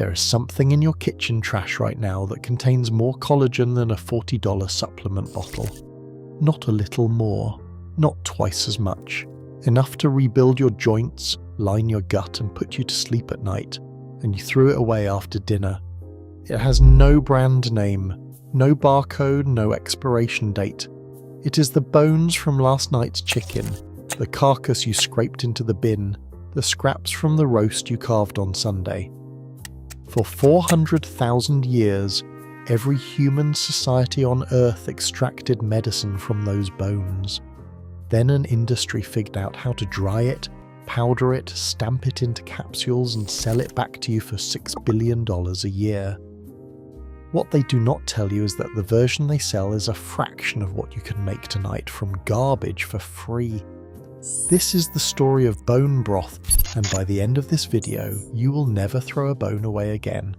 There is something in your kitchen trash right now that contains more collagen than a $40 supplement bottle. Not a little more, not twice as much. Enough to rebuild your joints, line your gut and put you to sleep at night, and you threw it away after dinner. It has no brand name, no barcode, no expiration date. It is the bones from last night's chicken, the carcass you scraped into the bin, the scraps from the roast you carved on Sunday. For 400,000 years, every human society on Earth extracted medicine from those bones. Then an industry figured out how to dry it, powder it, stamp it into capsules and sell it back to you for $6 billion a year. What they do not tell you is that the version they sell is a fraction of what you can make tonight from garbage for free. This is the story of bone broth, and by the end of this video, you will never throw a bone away again.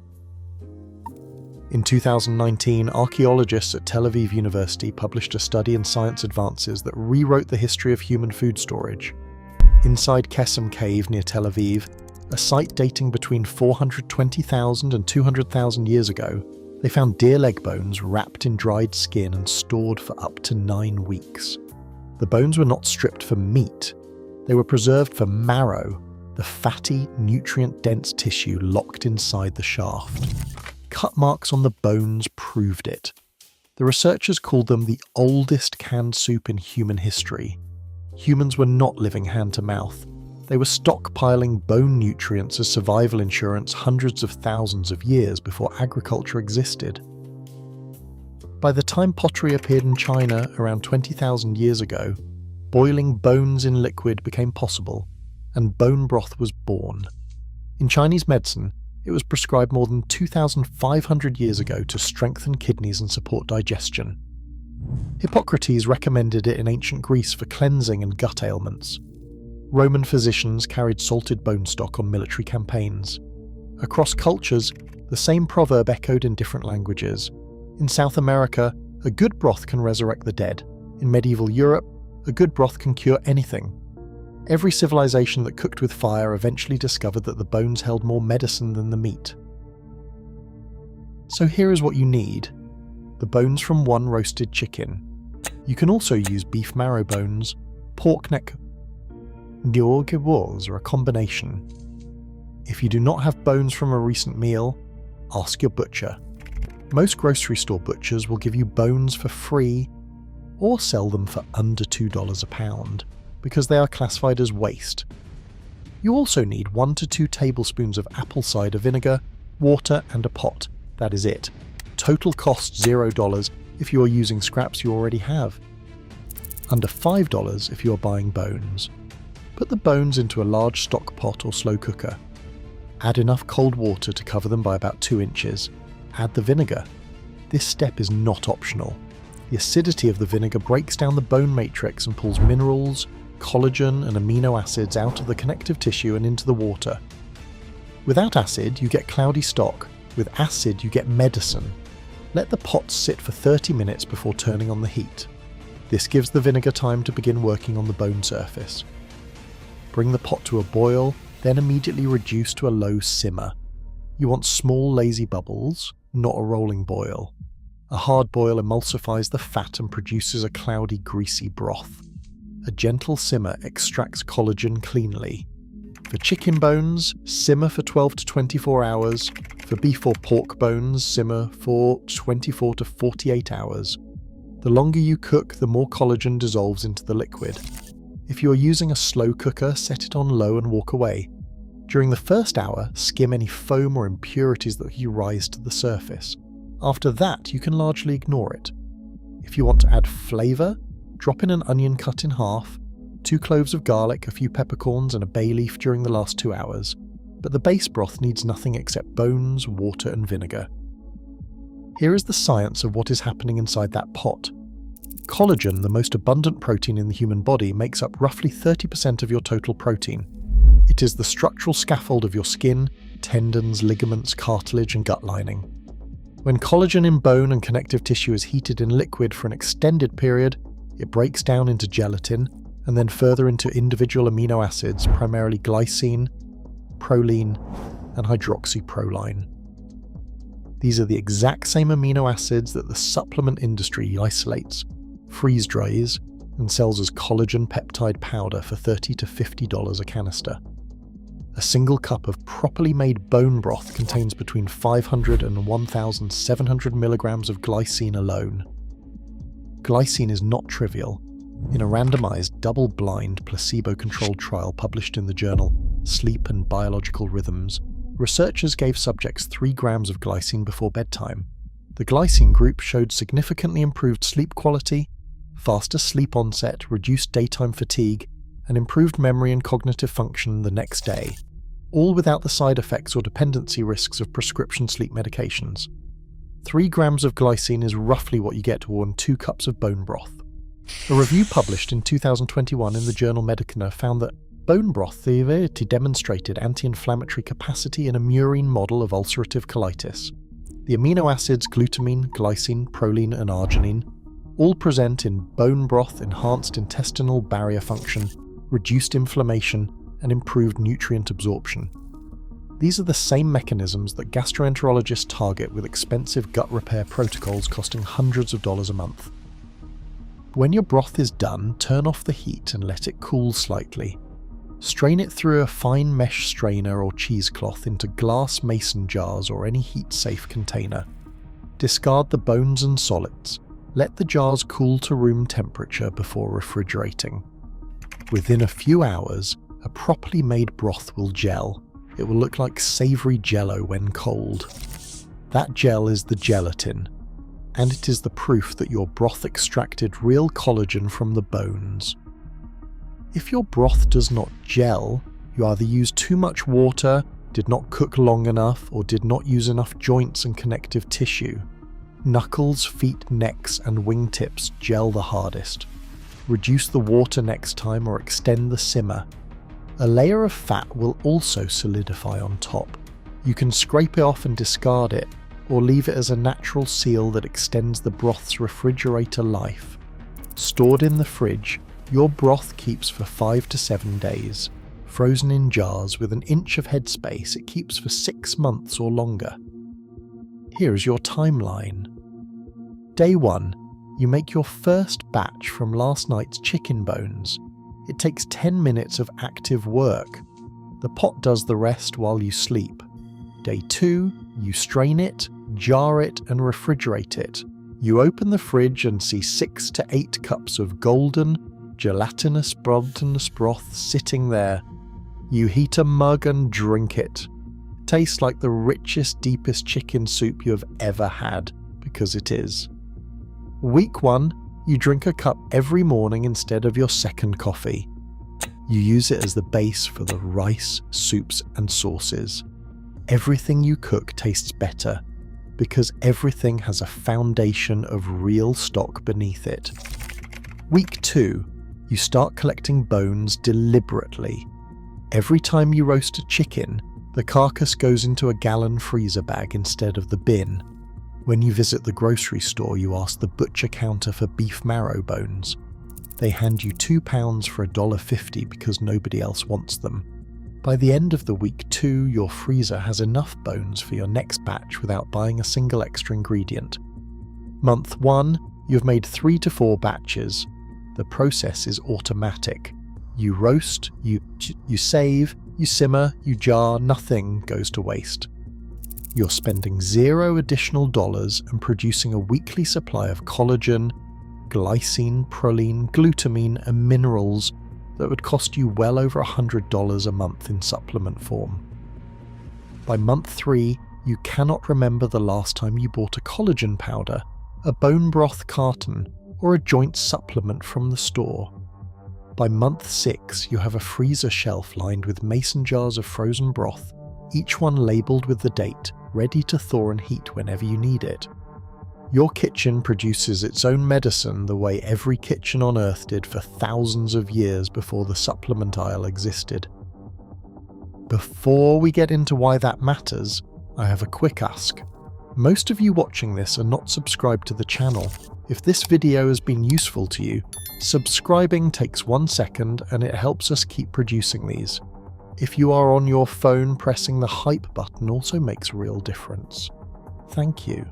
In 2019, archaeologists at Tel Aviv University published a study in Science Advances that rewrote the history of human food storage. Inside Qesem Cave near Tel Aviv, a site dating between 420,000 and 200,000 years ago, they found deer leg bones wrapped in dried skin and stored for up to 9 weeks. The bones were not stripped for meat. They were preserved for marrow, the fatty, nutrient-dense tissue locked inside the shaft. Cut marks on the bones proved it. The researchers called them the oldest canned soup in human history. Humans were not living hand to mouth. They were stockpiling bone nutrients as survival insurance hundreds of thousands of years before agriculture existed. By the time pottery appeared in China around 20,000 years ago, boiling bones in liquid became possible, and bone broth was born. In Chinese medicine, it was prescribed more than 2,500 years ago to strengthen kidneys and support digestion. Hippocrates recommended it in ancient Greece for cleansing and gut ailments. Roman physicians carried salted bone stock on military campaigns. Across cultures, the same proverb echoed in different languages. In South America, a good broth can resurrect the dead. In medieval Europe, a good broth can cure anything. Every civilization that cooked with fire eventually discovered that the bones held more medicine than the meat. So here is what you need: the bones from one roasted chicken. You can also use beef marrow bones, pork neck, or a combination. If you do not have bones from a recent meal, ask your butcher. Most grocery store butchers will give you bones for free or sell them for under $2 a pound because they are classified as waste. You also need 1 to 2 tablespoons of apple cider vinegar, water and a pot. That is it. Total cost $0 if you are using scraps you already have. Under $5 if you are buying bones. Put the bones into a large stock pot or slow cooker. Add enough cold water to cover them by about 2 inches. Add the vinegar. This step is not optional. The acidity of the vinegar breaks down the bone matrix and pulls minerals, collagen and amino acids out of the connective tissue and into the water. Without acid, you get cloudy stock. With acid, you get medicine. Let the pot sit for 30 minutes before turning on the heat. This gives the vinegar time to begin working on the bone surface. Bring the pot to a boil, then immediately reduce to a low simmer. You want small, lazy bubbles, not a rolling boil. A hard boil emulsifies the fat and produces a cloudy, greasy broth. A gentle simmer extracts collagen cleanly. For chicken bones, simmer for 12 to 24 hours. For beef or pork bones, simmer for 24 to 48 hours. The longer you cook, the more collagen dissolves into the liquid. If you are using a slow cooker, set it on low and walk away. During the first hour, skim any foam or impurities that you rise to the surface. After that, you can largely ignore it. If you want to add flavour, drop in an onion cut in half, 2 cloves of garlic, a few peppercorns and a bay leaf during the last 2 hours. But the base broth needs nothing except bones, water and vinegar. Here is the science of what is happening inside that pot. Collagen, the most abundant protein in the human body, makes up roughly 30% of your total protein. It is the structural scaffold of your skin, tendons, ligaments, cartilage and gut lining. When collagen in bone and connective tissue is heated in liquid for an extended period, it breaks down into gelatin and then further into individual amino acids, primarily glycine, proline, and hydroxyproline. These are the exact same amino acids that the supplement industry isolates, freeze dries, and sells as collagen peptide powder for $30 to $50 a canister. A single cup of properly made bone broth contains between 500 and 1,700 milligrams of glycine alone. Glycine is not trivial. In a randomized, double-blind, placebo-controlled trial published in the journal Sleep and Biological Rhythms, researchers gave subjects 3 grams of glycine before bedtime. The glycine group showed significantly improved sleep quality, faster sleep onset, reduced daytime fatigue, and improved memory and cognitive function the next day, all without the side effects or dependency risks of prescription sleep medications. 3 grams of glycine is roughly what you get on 2 cups of bone broth. A review published in 2021 in the journal Medicina found that bone broth demonstrated anti-inflammatory capacity in a murine model of ulcerative colitis. The amino acids glutamine, glycine, proline, and arginine all present in bone broth enhanced intestinal barrier function, reduced inflammation, and improved nutrient absorption. These are the same mechanisms that gastroenterologists target with expensive gut repair protocols costing hundreds of dollars a month. When your broth is done, turn off the heat and let it cool slightly. Strain it through a fine mesh strainer or cheesecloth into glass mason jars or any heat-safe container. Discard the bones and solids. Let the jars cool to room temperature before refrigerating. Within a few hours, a properly made broth will gel. It will look like savory jello when cold. That gel is the gelatin, and it is the proof that your broth extracted real collagen from the bones. If your broth does not gel, you either used too much water, did not cook long enough, or did not use enough joints and connective tissue. Knuckles, feet, necks, and wingtips gel the hardest. Reduce the water next time or extend the simmer. A layer of fat will also solidify on top. You can scrape it off and discard it, or leave it as a natural seal that extends the broth's refrigerator life. Stored in the fridge, your broth keeps for 5 to 7 days. Frozen in jars with an inch of headspace, it keeps for 6 months or longer. Here's your timeline. Day 1. You make your first batch from last night's chicken bones. It takes 10 minutes of active work. The pot does the rest while you sleep. Day 2. You strain it, jar it, and refrigerate it. You open the fridge and see 6 to 8 cups of golden, gelatinous broth sitting there. You heat a mug and drink it. Tastes like the richest, deepest chicken soup you have ever had, because it is. Week 1, you drink a cup every morning instead of your second coffee. You use it as the base for the rice, soups, and sauces. Everything you cook tastes better, because everything has a foundation of real stock beneath it. Week 2, you start collecting bones deliberately. Every time you roast a chicken, the carcass goes into a gallon freezer bag instead of the bin. When you visit the grocery store, you ask the butcher counter for beef marrow bones. They hand you £2 for $1.50 because nobody else wants them. By the end of the week 2, your freezer has enough bones for your next batch without buying a single extra ingredient. Month 1, you've made 3 to 4 batches. The process is automatic. You roast, you save, you simmer, you jar, nothing goes to waste. You're spending 0 additional dollars and producing a weekly supply of collagen, glycine, proline, glutamine, and minerals that would cost you well over $100 a month in supplement form. By month 3, you cannot remember the last time you bought a collagen powder, a bone broth carton, or a joint supplement from the store. By month 6, you have a freezer shelf lined with mason jars of frozen broth, each one labelled with the date, ready to thaw and heat whenever you need it. Your kitchen produces its own medicine the way every kitchen on Earth did for thousands of years before the supplement aisle existed. Before we get into why that matters, I have a quick ask. Most of you watching this are not subscribed to the channel. If this video has been useful to you, subscribing takes 1 second and it helps us keep producing these. if you are on your phone, pressing the hype button also makes a real difference. Thank you.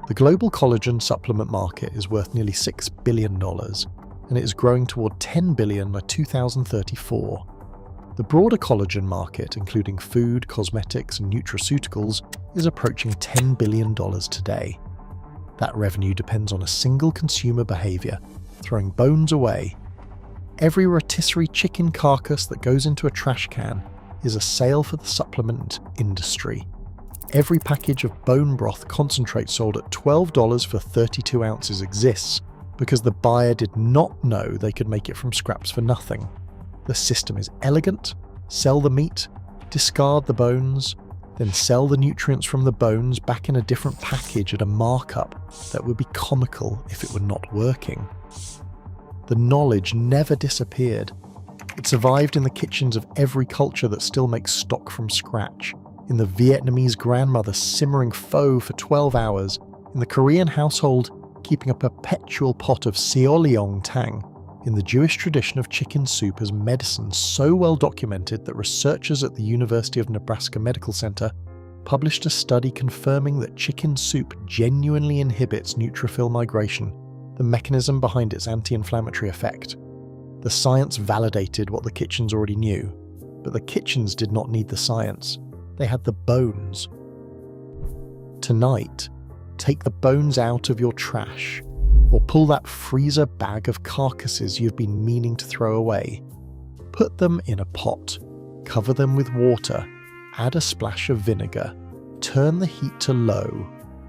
The global collagen supplement market is worth nearly $6 billion, and it is growing toward $10 billion by 2034. The broader collagen market, including food, cosmetics, and nutraceuticals, is approaching $10 billion today. That revenue depends on a single consumer behavior, throwing bones away. Every rotisserie chicken carcass that goes into a trash can is a sale for the supplement industry. Every package of bone broth concentrate sold at $12 for 32 ounces exists because the buyer did not know they could make it from scraps for nothing. The system is elegant: sell the meat, discard the bones, then sell the nutrients from the bones back in a different package at a markup that would be comical if it were not working. The knowledge never disappeared. It survived in the kitchens of every culture that still makes stock from scratch, in the Vietnamese grandmother simmering pho for 12 hours, in the Korean household keeping a perpetual pot of seollyeong tang, in the Jewish tradition of chicken soup as medicine so well documented that researchers at the University of Nebraska Medical Center published a study confirming that chicken soup genuinely inhibits neutrophil migration, the mechanism behind its anti-inflammatory effect. The science validated what the kitchens already knew, but the kitchens did not need the science. They had the bones. Tonight, take the bones out of your trash, or pull that freezer bag of carcasses you've been meaning to throw away. Put them in a pot, cover them with water, add a splash of vinegar, turn the heat to low,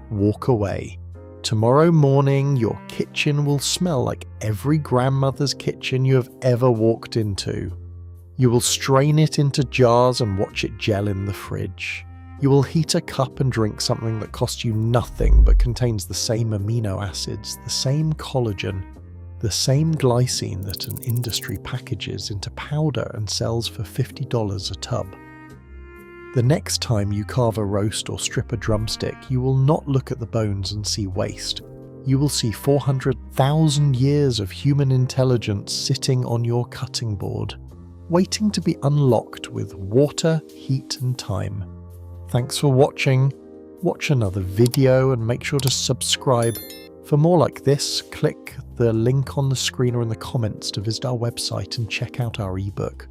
walk away. Tomorrow morning, your kitchen will smell like every grandmother's kitchen you have ever walked into. You will strain it into jars and watch it gel in the fridge. You will heat a cup and drink something that costs you nothing but contains the same amino acids, the same collagen, the same glycine that an industry packages into powder and sells for $50 a tub. The next time you carve a roast or strip a drumstick, you will not look at the bones and see waste. You will see 400,000 years of human intelligence sitting on your cutting board, waiting to be unlocked with water, heat, and time. Thanks for watching. Watch another video and make sure to subscribe. For more like this, click the link on the screen or in the comments to visit our website and check out our ebook.